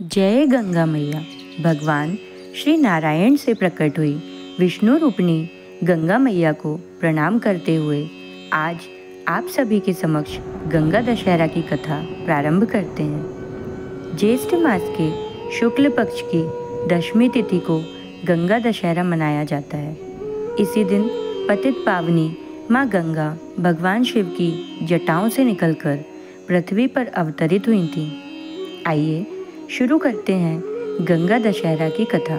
जय गंगा मैया। भगवान श्री नारायण से प्रकट हुई विष्णु रूपिणी गंगा मैया को प्रणाम करते हुए आज आप सभी के समक्ष गंगा दशहरा की कथा प्रारंभ करते हैं। ज्येष्ठ मास के शुक्ल पक्ष की दशमी तिथि को गंगा दशहरा मनाया जाता है। इसी दिन पतित पावनी माँ गंगा भगवान शिव की जटाओं से निकलकर पृथ्वी पर अवतरित हुई थीं। आइए शुरू करते हैं गंगा दशहरा की कथा।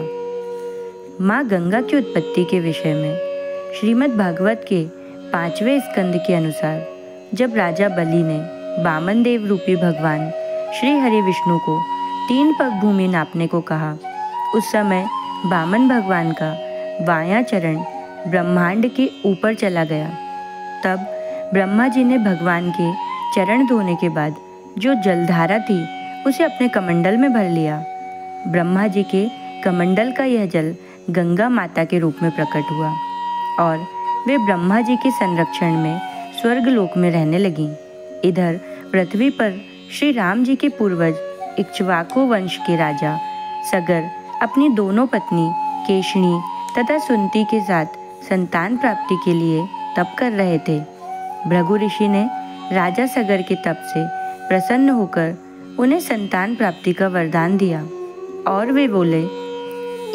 माँ गंगा की उत्पत्ति के विषय में श्रीमद् भागवत के 5वें स्कंद के अनुसार जब राजा बलि ने वामन देव रूपी भगवान श्री हरि विष्णु को 3 पग भूमि नापने को कहा, उस समय वामन भगवान का बायां चरण ब्रह्मांड के ऊपर चला गया। तब ब्रह्मा जी ने भगवान के चरण धोने के बाद जो जलधारा थी उसे अपने कमंडल में भर लिया। ब्रह्मा जी के कमंडल का यह जल गंगा माता के रूप में प्रकट हुआ और वे ब्रह्मा जी के संरक्षण में स्वर्ग लोक में रहने लगीं। इधर पृथ्वी पर श्री राम जी के पूर्वज इक्ष्वाकु वंश के राजा सगर अपनी दोनों पत्नी केशनी तथा सुंती के साथ संतान प्राप्ति के लिए तप कर रहे थे। भृगु ऋषि ने राजा सगर के तप से प्रसन्न होकर उन्हें संतान प्राप्ति का वरदान दिया और वे बोले,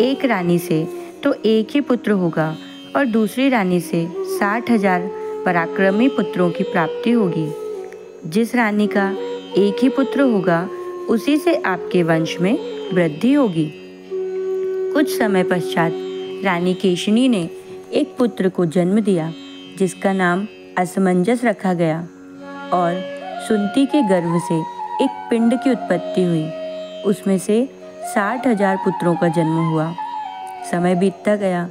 एक रानी से तो एक ही पुत्र होगा और दूसरी रानी से 60,000 पराक्रमी पुत्रों की प्राप्ति होगी। जिस रानी का एक ही पुत्र होगा उसी से आपके वंश में वृद्धि होगी। कुछ समय पश्चात रानी केशनी ने एक पुत्र को जन्म दिया जिसका नाम असमंजस रखा गया और सुंती के गर्भ से एक पिंड की उत्पत्ति हुई। उसमें से 60,000 पुत्रों का जन्म हुआ। समय बीतता गया।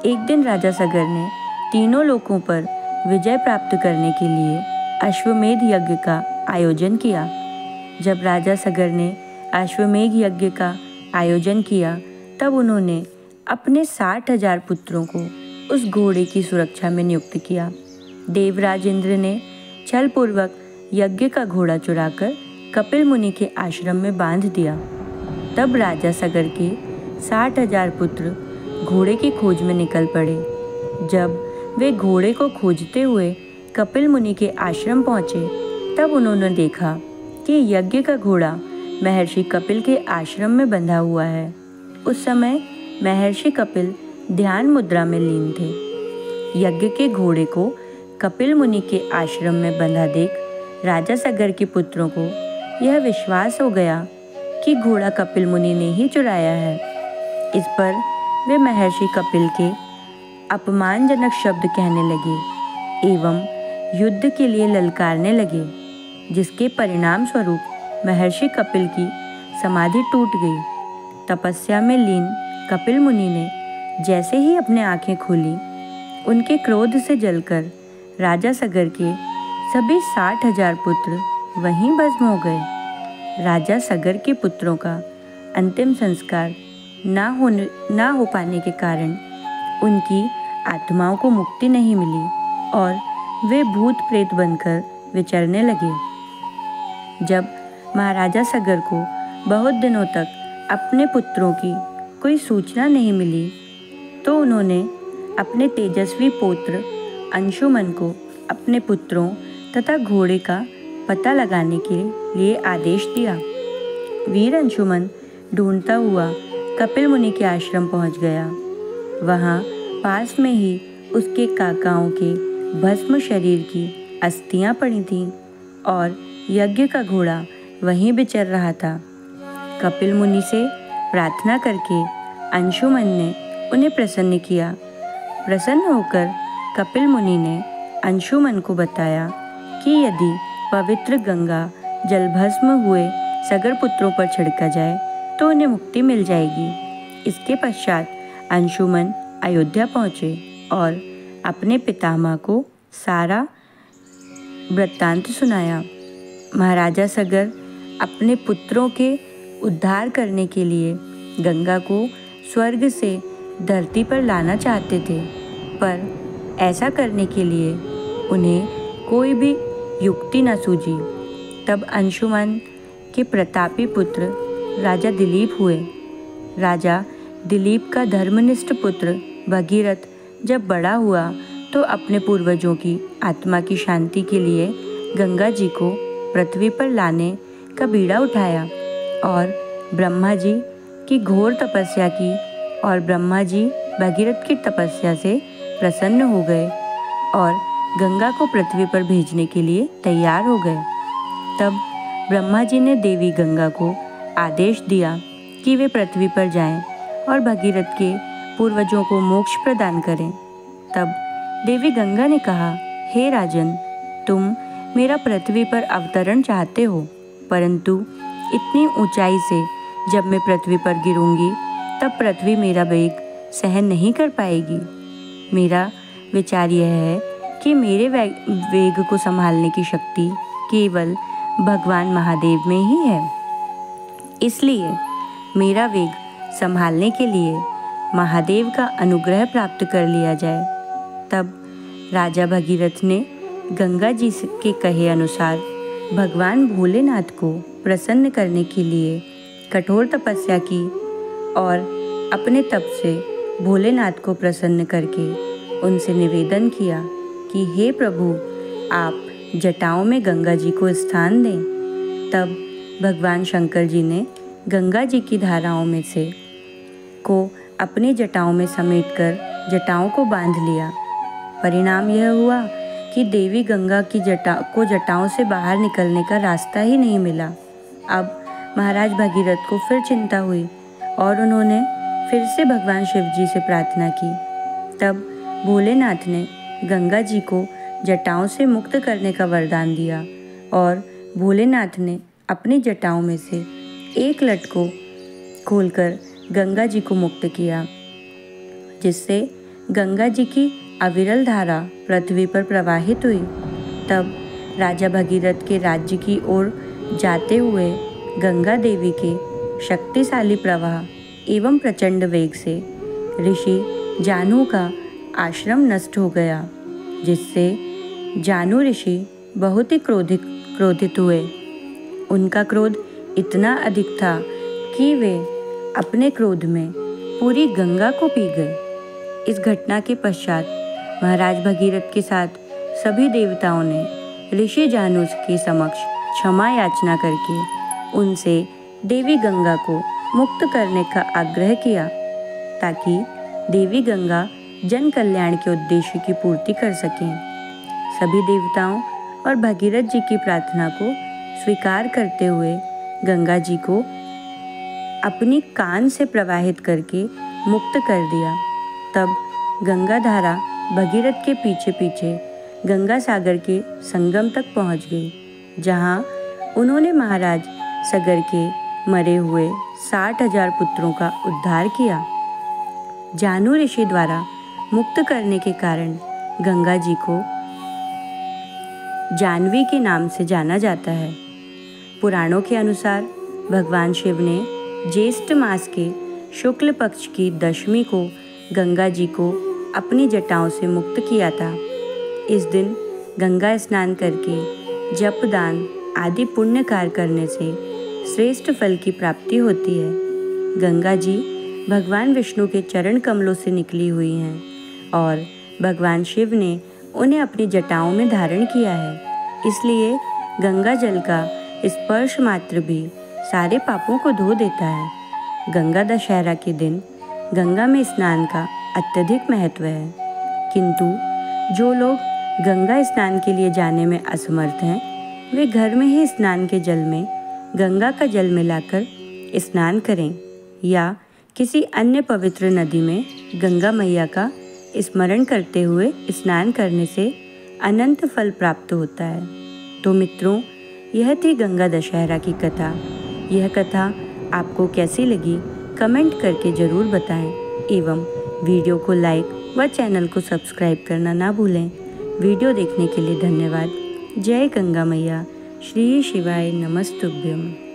एक दिन राजा सगर ने तीनों लोकों पर विजय प्राप्त करने के लिए अश्वमेध यज्ञ का आयोजन किया। जब राजा सगर ने अश्वमेध यज्ञ का आयोजन किया तब उन्होंने अपने 60,000 पुत्रों को उस घोड़े की सुरक्षा में नियुक्त किया। देवराज इंद्र ने छलपूर्वक यज्ञ का घोड़ा चुराकर कपिल मुनि के आश्रम में बांध दिया। तब राजा सगर के 60,000 पुत्र घोड़े की खोज में निकल पड़े। जब वे घोड़े को खोजते हुए कपिल मुनि के आश्रम पहुँचे तब उन्होंने देखा कि यज्ञ का घोड़ा महर्षि कपिल के आश्रम में बंधा हुआ है। उस समय महर्षि कपिल ध्यान मुद्रा में लीन थे। यज्ञ के घोड़े को कपिल मुनि के आश्रम में बंधा देख राजा सगर के पुत्रों को यह विश्वास हो गया कि घोड़ा कपिल मुनि ने ही चुराया है। इस पर वे महर्षि कपिल के अपमानजनक शब्द कहने लगे एवं युद्ध के लिए ललकारने लगे, जिसके परिणाम स्वरूप महर्षि कपिल की समाधि टूट गई। तपस्या में लीन कपिल मुनि ने जैसे ही अपने आंखें खोली, उनके क्रोध से जलकर राजा सगर के सभी 60,000 पुत्र वहीं भस्म हो गए। राजा सगर के पुत्रों का अंतिम संस्कार ना हो पाने के कारण उनकी आत्माओं को मुक्ति नहीं मिली और वे भूत प्रेत बनकर विचरने लगे। जब महाराजा सगर को बहुत दिनों तक अपने पुत्रों की कोई सूचना नहीं मिली तो उन्होंने अपने तेजस्वी पौत्र अंशुमन को अपने पुत्रों तथा घोड़े का पता लगाने के लिए आदेश दिया। वीर अंशुमन ढूंढता हुआ कपिल मुनि के आश्रम पहुंच गया। वहां पास में ही उसके काकाओं के भस्म शरीर की अस्थियां पड़ी थीं और यज्ञ का घोड़ा वहीं विचर रहा था। कपिल मुनि से प्रार्थना करके अंशुमन ने उन्हें प्रसन्न किया। प्रसन्न होकर कपिल मुनि ने अंशुमन को बताया कि यदि पवित्र गंगा जलभस्म हुए सगर पुत्रों पर छिड़का जाए तो उन्हें मुक्ति मिल जाएगी। इसके पश्चात अंशुमन अयोध्या पहुँचे और अपने पितामह को सारा वृत्तांत सुनाया। महाराजा सगर अपने पुत्रों के उद्धार करने के लिए गंगा को स्वर्ग से धरती पर लाना चाहते थे, पर ऐसा करने के लिए उन्हें कोई भी युक्ति न सूझी। तब अंशुमन के प्रतापी पुत्र राजा दिलीप हुए। राजा दिलीप का धर्मनिष्ठ पुत्र भगीरथ जब बड़ा हुआ तो अपने पूर्वजों की आत्मा की शांति के लिए गंगा जी को पृथ्वी पर लाने का बीड़ा उठाया और ब्रह्मा जी की घोर तपस्या की और ब्रह्मा जी भगीरथ की तपस्या से प्रसन्न हो गए और गंगा को पृथ्वी पर भेजने के लिए तैयार हो गए। तब ब्रह्मा जी ने देवी गंगा को आदेश दिया कि वे पृथ्वी पर जाएं और भगीरथ के पूर्वजों को मोक्ष प्रदान करें। तब देवी गंगा ने कहा, हे राजन, तुम मेरा पृथ्वी पर अवतरण चाहते हो, परंतु इतनी ऊंचाई से जब मैं पृथ्वी पर गिरूंगी तब पृथ्वी मेरा वेग सहन नहीं कर पाएगी। मेरा विचार यह है कि मेरे वेग को संभालने की शक्ति केवल भगवान महादेव में ही है। इसलिए मेरा वेग संभालने के लिए महादेव का अनुग्रह प्राप्त कर लिया जाए। तब राजा भगीरथ ने गंगा जी के कहे अनुसार भगवान भोलेनाथ को प्रसन्न करने के लिए कठोर तपस्या की और अपने तप से भोलेनाथ को प्रसन्न करके उनसे निवेदन किया कि हे प्रभु, आप जटाओं में गंगा जी को स्थान दें। तब भगवान शंकर जी ने गंगा जी की धाराओं में से को अपनी जटाओं में समेटकर जटाओं को बांध लिया। परिणाम यह हुआ कि देवी गंगा की जटाओं से बाहर निकलने का रास्ता ही नहीं मिला। अब महाराज भगीरथ को फिर चिंता हुई और उन्होंने फिर से भगवान शिव जी से प्रार्थना की। तब भोलेनाथ ने गंगा जी को जटाओं से मुक्त करने का वरदान दिया और भोलेनाथ ने अपनी जटाओं में से एक लट को खोलकर गंगा जी को मुक्त किया, जिससे गंगा जी की अविरल धारा पृथ्वी पर प्रवाहित हुई। तब राजा भगीरथ के राज्य की ओर जाते हुए गंगा देवी के शक्तिशाली प्रवाह एवं प्रचंड वेग से ऋषि जानु का आश्रम नष्ट हो गया, जिससे जानु ऋषि बहुत ही क्रोधित हुए। उनका क्रोध इतना अधिक था कि वे अपने क्रोध में पूरी गंगा को पी गए। इस घटना के पश्चात महाराज भगीरथ के साथ सभी देवताओं ने ऋषि जानु के समक्ष क्षमा याचना करके उनसे देवी गंगा को मुक्त करने का आग्रह किया, ताकि देवी गंगा जन कल्याण के उद्देश्य की पूर्ति कर सकें। सभी देवताओं और भगीरथ जी की प्रार्थना को स्वीकार करते हुए गंगा जी को अपनी कान से प्रवाहित करके मुक्त कर दिया। तब गंगा धारा भगीरथ के पीछे पीछे गंगा सागर के संगम तक पहुंच गई, जहां उन्होंने महाराज सगर के मरे हुए 60,000 पुत्रों का उद्धार किया। जानु ऋषि द्वारा मुक्त करने के कारण गंगा जी को जानवी के नाम से जाना जाता है। पुराणों के अनुसार भगवान शिव ने ज्येष्ठ मास के शुक्ल पक्ष की दशमी को गंगा जी को अपनी जटाओं से मुक्त किया था। इस दिन गंगा स्नान करके जप दान आदि पुण्य कार्य करने से श्रेष्ठ फल की प्राप्ति होती है। गंगा जी भगवान विष्णु के चरण कमलों से निकली हुई हैं और भगवान शिव ने उन्हें अपनी जटाओं में धारण किया है। इसलिए गंगा जल का स्पर्श मात्र भी सारे पापों को धो देता है। गंगा दशहरा के दिन गंगा में स्नान का अत्यधिक महत्व है, किंतु जो लोग गंगा स्नान के लिए जाने में असमर्थ हैं, वे घर में ही स्नान के जल में गंगा का जल मिलाकर स्नान करें या किसी अन्य पवित्र नदी में गंगा मैया का स्मरण करते हुए स्नान करने से अनंत फल प्राप्त होता है। तो मित्रों, यह थी गंगा दशहरा की कथा। यह कथा आपको कैसी लगी कमेंट करके ज़रूर बताएं एवं वीडियो को लाइक व चैनल को सब्सक्राइब करना ना भूलें। वीडियो देखने के लिए धन्यवाद। जय गंगा मैया। श्री शिवाय नमस्तुभ्यम।